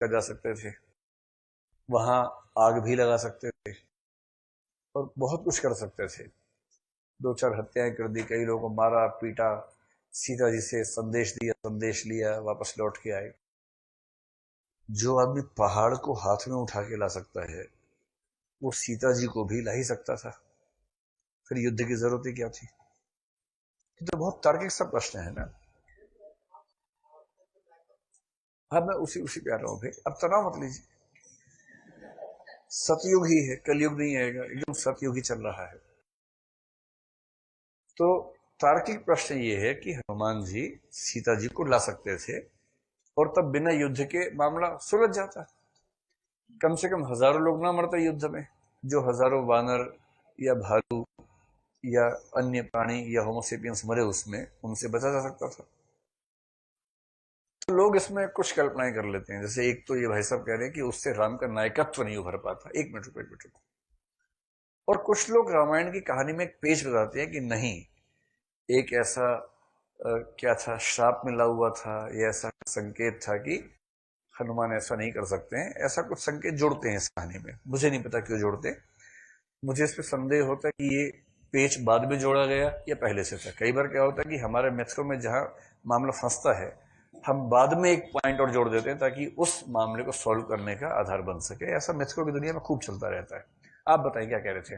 जा सकते थे, वहां आग भी लगा सकते थे और बहुत कुछ कर सकते थे। दो चार हत्याएं कर दी, कई लोगों को मारा पीटा, सीता जी से संदेश दिया, संदेश लिया, वापस लौट के आए। जो आदमी पहाड़ को हाथ में उठा के ला सकता है, वो सीता जी को भी ला ही सकता था। फिर युद्ध की जरूरत ही क्या थी? ये तो बहुत तार्किक सा प्रश्न है ना। हाँ, मैं उसी उसी पे आ रहा हूँ भाई, अब तनाव मत लीजिए। सतयुग ही है, कलयुग नहीं आएगा, एकदम सतयुग ही चल रहा है। तो तार्किक प्रश्न ये है कि हनुमान जी सीता जी को ला सकते थे और तब बिना युद्ध के मामला सुलझ जाता। कम से कम हजारों लोग ना मरते युद्ध में, जो हजारों वानर या भालू या अन्य प्राणी या होमोसेपियंस मरे उसमें, उनसे बचा जा सकता था। तो लोग इसमें कुछ कल्पनाएं कर लेते हैं। जैसे एक तो ये भाई साहब कह रहे हैं कि उससे राम का नायकत्व नहीं उभर पाता। एक मिनट रुको, एक मिनट रुको। और कुछ लोग रामायण की कहानी में एक पेज बताते हैं कि नहीं, एक ऐसा क्या था, श्राप मिला हुआ था, ये ऐसा संकेत था कि हनुमान ऐसा नहीं कर सकते हैं। ऐसा कुछ संकेत जोड़ते हैं इस कहानी में, मुझे नहीं पता क्यों जोड़ते। मुझे इस पर संदेह होता है कि ये पेच बाद में जोड़ा गया या पहले से था। कई बार क्या होता है कि हमारे मेथकों में जहां मामला फंसता है, हम बाद में एक पॉइंट और जोड़ देते हैं ताकि उस मामले को सॉल्व करने का आधार बन सके। ऐसा मेथकों की दुनिया में खूब चलता रहता है। आप बताइए क्या कह रहे थे?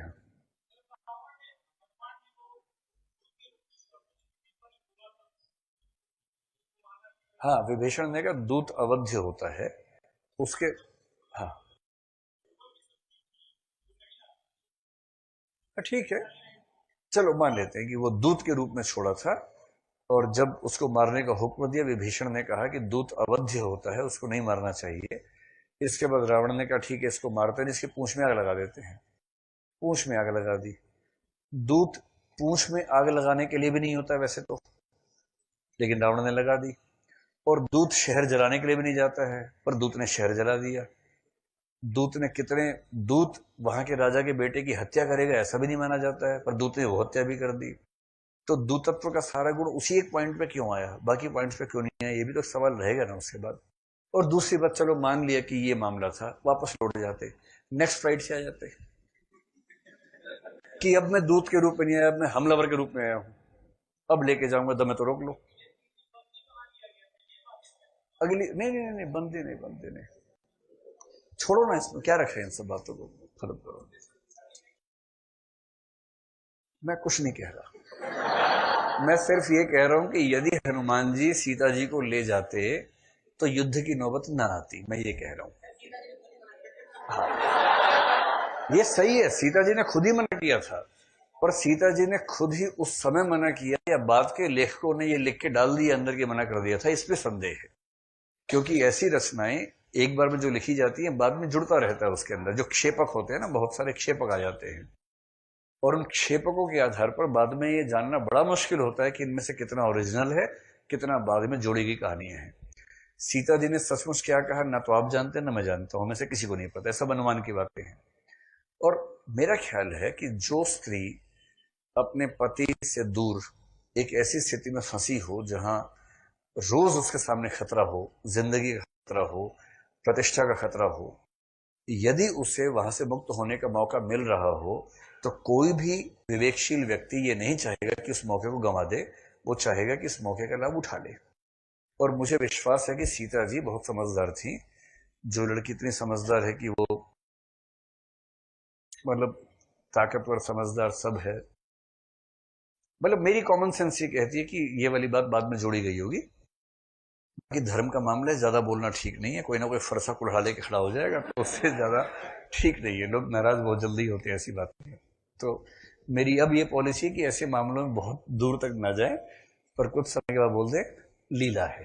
हाँ, विभीषण ने का दूत अवध्य होता है उसके। हाँ, ठीक है, चलो मान लेते हैं कि वो दूत के रूप में छोड़ा था। और जब उसको मारने का हुक्म दिया, विभीषण ने कहा कि दूत अवध्य होता है, उसको नहीं मारना चाहिए। इसके बाद रावण ने कहा ठीक है, इसको मारते नहीं, इसके पूंछ में आग लगा देते हैं। पूंछ में आग लगा दी। दूत पूंछ में आग लगाने के लिए भी नहीं होता है वैसे तो, लेकिन रावण ने लगा दी। और दूत शहर जलाने के लिए भी नहीं जाता है, पर दूत ने शहर जला दिया। दूत ने कितने, दूत वहां के राजा के बेटे की हत्या करेगा ऐसा भी नहीं माना जाता है, पर दूत ने वो हत्या भी कर दी। तो दूतत्व का सारा गुण उसी एक पॉइंट पे क्यों आया, बाकी पॉइंट्स पे क्यों नहीं आया? ये भी तो सवाल रहेगा ना उसके बाद। और दूसरी बात, चलो मान लिया कि ये मामला था, वापस लौट जाते, नेक्स्ट फ्लाइट से आ जाते कि अब मैं दूत के रूप में नहीं आया, अब मैं हमलावर के रूप में आया हूं, अब लेके जाऊंगा, दमे तो रोक लो। अगली नहीं नहीं नहीं, बंदे नहीं, बंदे नहीं, छोड़ो ना, इसमें क्या रखा है, इन सब बातों को खत्म करो। मैं कुछ नहीं कह रहा, मैं सिर्फ ये कह रहा हूं कि यदि हनुमान जी सीता जी को ले जाते तो युद्ध की नौबत ना आती, मैं ये कह रहा हूं। हाँ, ये सही है, सीता जी ने खुद ही मना किया था। पर सीता जी ने खुद ही उस समय मना किया या बाद के लेखकों ने ये लिख के डाल दिया अंदर के मना कर दिया था, इस पे संदेह है। क्योंकि ऐसी रचनाएं एक बार में जो लिखी जाती है, बाद में जुड़ता रहता है उसके अंदर। जो क्षेपक होते हैं ना, बहुत सारे क्षेपक आ जाते हैं, और उन क्षेपकों के आधार पर बाद में ये जानना बड़ा मुश्किल होता है कि इनमें से कितना ओरिजिनल है, कितना बाद में जोड़ी गई कहानियां हैं। सीता जी ने सचमुच क्या कहा ना तो आप जानते हैं ना मैं जानता हूं, हमें से किसी को नहीं पता, सब अनुमान की बातें हैं। और मेरा ख्याल है कि जो स्त्री अपने पति से दूर एक ऐसी स्थिति में फंसी हो जहां रोज उसके सामने खतरा हो, जिंदगी का खतरा हो, प्रतिष्ठा का खतरा हो, यदि उसे वहां से मुक्त होने का मौका मिल रहा हो, तो कोई भी विवेकशील व्यक्ति ये नहीं चाहेगा कि उस मौके को गंवा दे। वो चाहेगा कि इस मौके का लाभ उठा ले। और मुझे विश्वास है कि सीता जी बहुत समझदार थी। जो लड़की इतनी समझदार है कि वो, मतलब ताकतवर समझदार सब है। मतलब मेरी कॉमन सेंस ये कहती है कि ये वाली बात बाद में जोड़ी गई होगी कि धर्म का मामला है, ज्यादा बोलना ठीक नहीं है, कोई ना कोई फरसा कुल्हा लेके खड़ा हो जाएगा, तो उससे ज्यादा ठीक नहीं है। लोग नाराज बहुत जल्दी होते हैं ऐसी बात में। तो मेरी अब ये पॉलिसी है कि ऐसे मामलों में बहुत दूर तक ना जाए, पर कुछ समय के बाद बोल दे लीला है।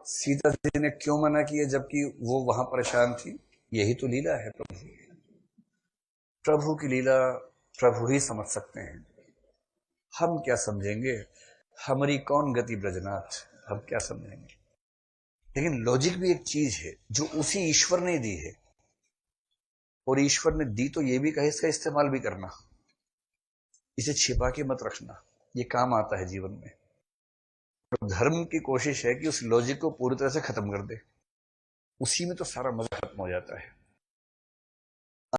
सीता जी ने क्यों मना किया जबकि वो वहां परेशान थी? यही तो लीला है प्रभु की। प्रभु की लीला प्रभु ही समझ सकते हैं, हम क्या समझेंगे? हमारी कौन गति ब्रजनाथ, हम क्या समझेंगे? लेकिन लॉजिक भी एक चीज है जो उसी ईश्वर ने दी है, और ईश्वर ने दी तो ये भी कहे इसका इस्तेमाल भी करना, इसे छिपा के मत रखना, ये काम आता है जीवन में। तो धर्म की कोशिश है कि उस लॉजिक को पूरी तरह से खत्म कर दे। उसी में तो सारा मजा खत्म हो जाता है।